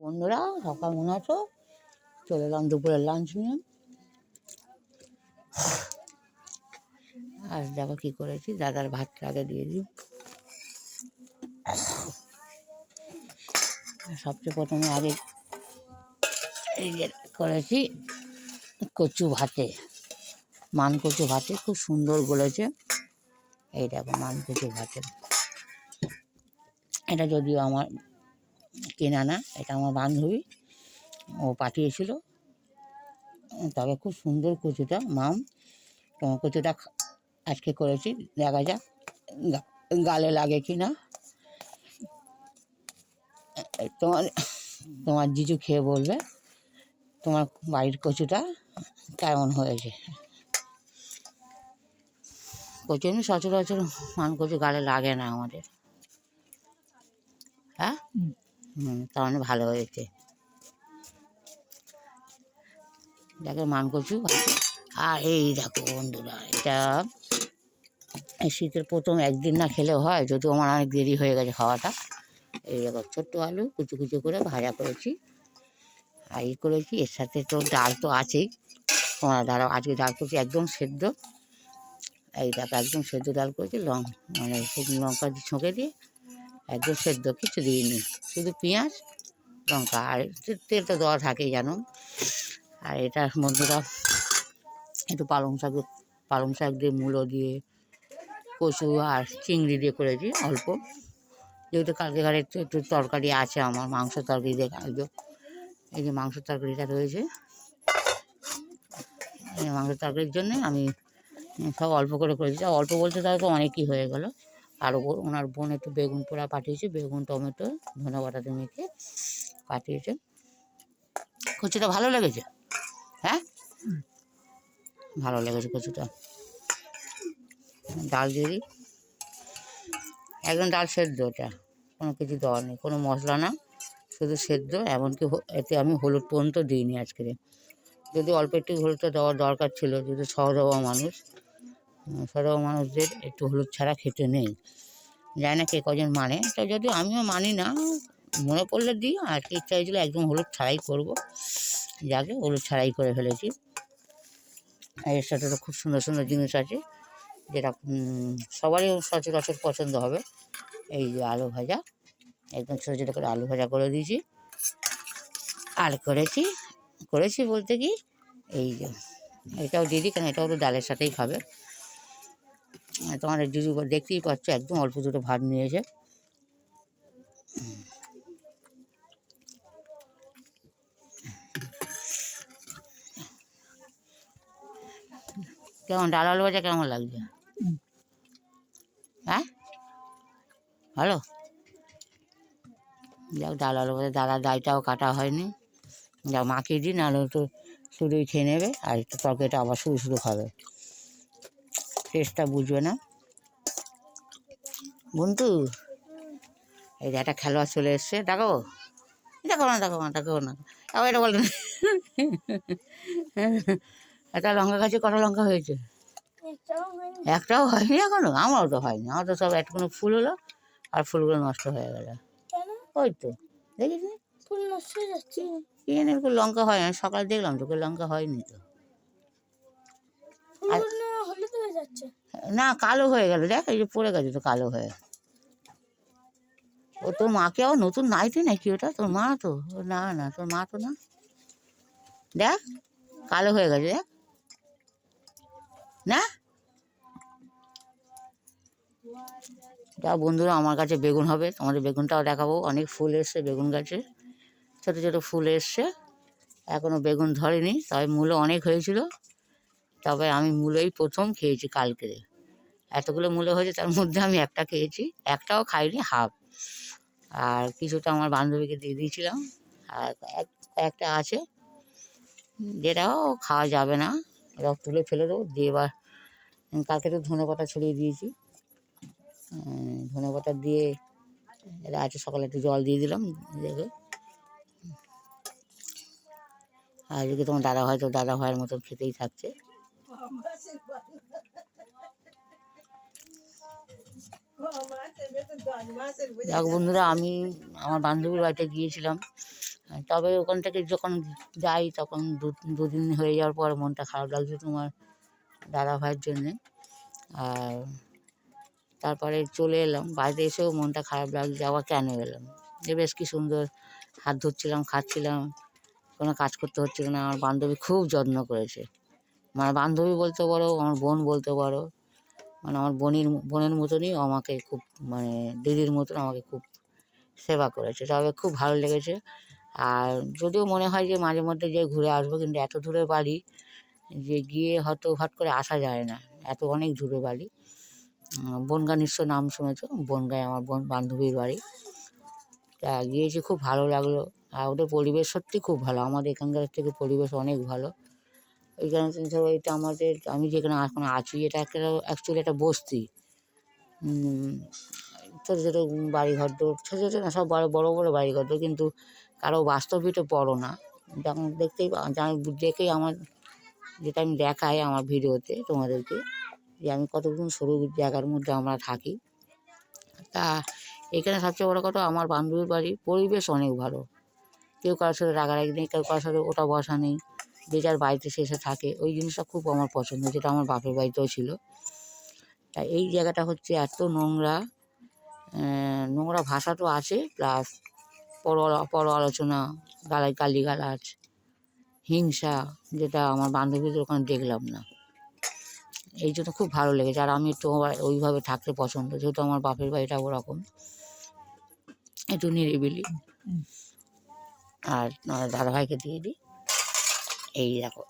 বন্ধুরা, সকাল মনে আছো, চলে এলাম দুপুরের লাঞ্চ নিয়ে। আর দেখো কী করেছি, দাদার ভাতটা আগে দিয়ে দিই। সবচেয়ে প্রথমে আগে এই যে করেছি কচু ভাতে, মান কচু ভাতে খুব সুন্দর গলেছে। এই দেখো মান কচু ভাতে, এটা যদিও আমার কেনা না, এটা আমার বান্ধবী ও পাঠিয়েছিল। তবে খুব সুন্দর কচুটা, মাম কচুটা আজকে করেছি, দেখা যাক গালে লাগে কি না। তোমার তোমার জিজু খেয়ে বলবে তোমার বাড়ির কচুটা কেমন হয়েছে। কচু এমনি সচরাচর মান কচু গালে লাগে না আমাদের, হ্যাঁ। তার মানে ভালো হয়েছে। দেখো মান কচু। আর এই দেখো বন্ধুরা, এটা শীতের প্রথম একদিন না খেলেও হয়, যদিও আমার অনেক দেরি হয়ে গেছে খাওয়াটা। এই দেখো ছোট্ট আলু কুচু কুচু করে ভাজা করেছি, আর এই করেছি। এর সাথে তো ডাল তো আছেই। তোমার দাঁড়াও, আজকে ডাল করেছি একদম সেদ্ধ। এই দেখো একদম সেদ্ধ ডাল করেছি, মানে শুকনো লঙ্কা ছঁকে দিয়ে একদম সেদ্ধ, কিছু দিইনি, শুধু পেঁয়াজ লঙ্কা, আর তেল তো দেওয়া থাকেই জানো। আর এটা বন্ধুরা একটু পালং শাক দিয়ে, মূলো দিয়ে, কচু আর চিংড়ি দিয়ে করেছি অল্প, যেহেতু কালকে ঘরে একটু তরকারি আছে আমার, মাংস তরকারি দিয়ে। এই যে মাংস তরকারিটা রয়েছে, এই মাংস তরকারির জন্যে আমি সব অল্প করে করেছি। অল্প বলতে তাহলে তো অনেকই হয়ে গেল। আর ওনার বোন একটু বেগুন পোড়া পাঠিয়েছে, বেগুন টমেটো ধনে বাটাতে মেখে পাঠিয়েছে। কচুটা ভালো লেগেছে, হ্যাঁ ভালো লেগেছে কচুটা। ডাল দিয়ে দিই, একদম ডাল সেদ্ধ, ওটা কোনো কিছু দেওয়ার নেই, কোনো মশলা না, শুধু সেদ্ধ। এমনকি এতে আমি হলুদ পর্যন্ত দিইনি আজকে, যদি অল্প একটু হলুদটা দেওয়ার দরকার ছিল, যদি সহজবা মানুষদের একটু হলুদ ছাড়া খেতে নেই। যায় না কে কজন মানে, তো যদিও আমিও মানি না, মনে পড়লে দিই। আজকে ইচ্ছা হয়েছিল একদম হলুদ ছাড়াই করবো, যাকে হলুদ ছাড়াই করে ফেলেছি। এর সাথে তো খুব সুন্দর সুন্দর জিনিস আছে, যেটা সবারই সচরাচর পছন্দ হবে। এই যে আলু ভাজা, একদম ছোটো ছোটো করে আলু ভাজা করে দিয়েছি। আর করেছি বলতে কি, এই যে এটাও দিয়ে দিই, কারণ এটাও তো ডালের সাথেই খাবে। তোমার জিজু দেখতেই পাচ্ছ, একদম অল্প দুটো ভাত নিয়েছে। কেমন ডাল আলু ভাজা কেমন লাগছে, হ্যাঁ ভালো। যাক ডাল আলু ভাজা, দাদার ডাইটাও কাটা হয়নি, যা মাখিয়ে দিই, নাহলে তো শুধুই খেয়ে নেবে, আর একটু তরকারিটা আবার শুধু শুধু খাবে, টেস্টটা বুঝবে না। বন্ধু, এই যে একটা খেলোয়াড় চলে এসছে, দেখো দেখো না দেখো না দেখো না, আবার এটা বলতে একটা লঙ্কা গাছে কটা লঙ্কা হয়েছে? একটাও হয়নি এখনো, আমারও তো হয়নি, আমার তো সব একটুখানি ফুল হলো, আর ফুলগুলো নষ্ট হয়ে গেল। ওই তো দেখিস ফুল নষ্ট হয়ে যাচ্ছে, কি জানি লঙ্কা হয় না, সকালে দেখলাম তোকে লঙ্কা হয়নি তো। না কালো হয়ে গেল, দেখ এই যে পড়ে গেছে তো কালো হয়ে। ও তোর মাকে আবার নতুন নাইটি নাকি ওটা, তোর মা তো? না না তোর মা তো না, দেখ কালো হয়ে গেছে, দেখ না। যা বন্ধুরা, আমার কাছে বেগুন হবে, তোমাদের বেগুনটাও দেখাবো। অনেক ফুল এসছে বেগুন গাছে, ছোটো ছোটো ফুল এসছে, এখনও বেগুন ধরেনি, তবে মূলো অনেক হয়েছিল। তবে আমি মূলোই প্রথম খেয়েছি কালকে, এতগুলো মূলো হয়েছে, তার মধ্যে আমি একটা খেয়েছি, একটাও খাইনি, হাফ। আর কিছুটা আমার বান্ধবীকে দিয়ে দিয়েছিলাম, আর একটা আছে যেটাও খাওয়া যাবে না, এটাও তুলে ফেলে দেবো দিয়ে। এবার কালকে তো ধনেপাতা ছড়িয়ে দিয়েছি, ধনেপাতা দিয়ে এটা আছে, সকালে একটু জল দিয়ে দিলাম দেখে। আর এদিকে তোমার দাদা ভাই তো দাদা ভাইয়ের মতন খেতেই থাকছে। যাক বন্ধুরা, আমি আমার বান্ধবীর বাড়িতে গিয়েছিলাম। তবে ওখান থেকে যখন যাই তখন দুদিন হয়ে যাওয়ার পর মনটা খারাপ লাগছে তোমার দাদা ভাইয়ের জন্যে। আর তারপরে চলে এলাম, বাড়িতে এসেও মনটা খারাপ লাগছে, আবার কেন এলাম। যে বেশ কি সুন্দর হাত ধরছিলাম, খাচ্ছিলাম, কোনো কাজ করতে হচ্ছিল না। আমার বান্ধবী খুব যত্ন করেছে, মানে বান্ধবী বলতে পারো, আমার বোন বলতে পারো, মানে আমার বোনের মতনই আমাকে খুব, মানে দিদির মতন আমাকে খুব সেবা করেছে। তবে খুব ভালো লেগেছে। আর যদিও মনে হয় যে মাঝে মধ্যে যে ঘুরে আসবো, কিন্তু এত দূরে বাড়ি যে গিয়ে হয়তো হট করে আসা যায় না, এত অনেক দূরে বাড়ি। বনগাঁ নিশ্চয় নাম শুনেছ, বনগাঁয় আমার বান্ধবীর বাড়ি। তা গিয়েছি, খুব ভালো লাগলো। আর ওদের পরিবেশ সত্যি খুব ভালো, আমাদের এখানকার থেকে পরিবেশ অনেক ভালো। ওইখানে ধরো এটা আমাদের, আমি যেখানে এখন আছি এটা একটা অ্যাকচুয়ালি একটা বস্তি। ছোটো ছোটো বাড়িঘর, ছোটো ছোটো না, সব বড়ো বড়ো বাড়িঘর, কিন্তু কারো বাস্তবিকটা বড় না। যেমন দেখেই আমার, যেটা আমি দেখাই আমার ভিডিওতে তোমাদেরকে, যে আমি কতক্ষণ সরু জায়গার মধ্যে আমরা থাকি। তা এখানে সবচেয়ে বড়ো কথা, আমার বান্ধবীর বাড়ির পরিবেশ অনেক ভালো। কেউ কারোর সাথে রাগারাগি নেই, কেউ কারোর সাথে ওঠা বসা নেই, যে যার বাড়িতে সে এসে থাকে। ওই জিনিসটা খুব আমার পছন্দ, যেটা আমার বাপের বাড়িতেও ছিল। তা এই জায়গাটা হচ্ছে এত নোংরা, নোংরা ভাষা তো আছে, প্লাস পর আলোচনা, গালিগালাজ, হিংসা, যেটা আমার বান্ধবীদের ওখানে দেখলাম না। এই জন্য খুব ভালো লেগেছে। আর আমি একটু ওইভাবে থাকতে পছন্দ, যেহেতু আমার বাপের বাড়িটা ওরকম একটু নিরিবিলি। আর দাদাভাইকে দিয়ে দিই। এই দেখো,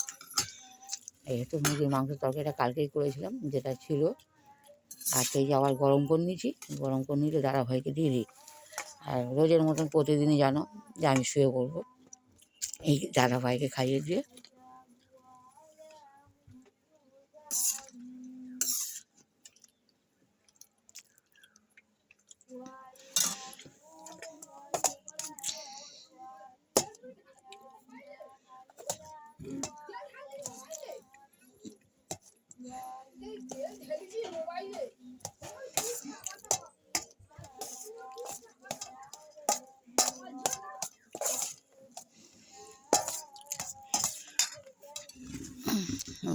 এই একটু মুরগির মাংসের তরকারিটা কালকেই করেছিলাম, যেটা ছিল। আর সেই যে আবার গরম করে নিয়েছি, গরম করে নিয়ে দাদাভাইকে দিয়ে দিই। আর রোজের মতন প্রতিদিনই জানো যে আমি শুয়ে পড়বো, এই দাদাভাইকে খাইয়ে দিয়ে।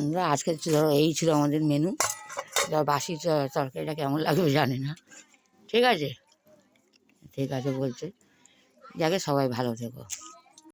আমরা আজকে ধরো এই ছিল আমাদের মেনু। বাসি তরকারিটা কেমন লাগবে জানি না। ঠিক আছে, ঠিক আছে বলছে। যাকে সবাই ভালো থেকো।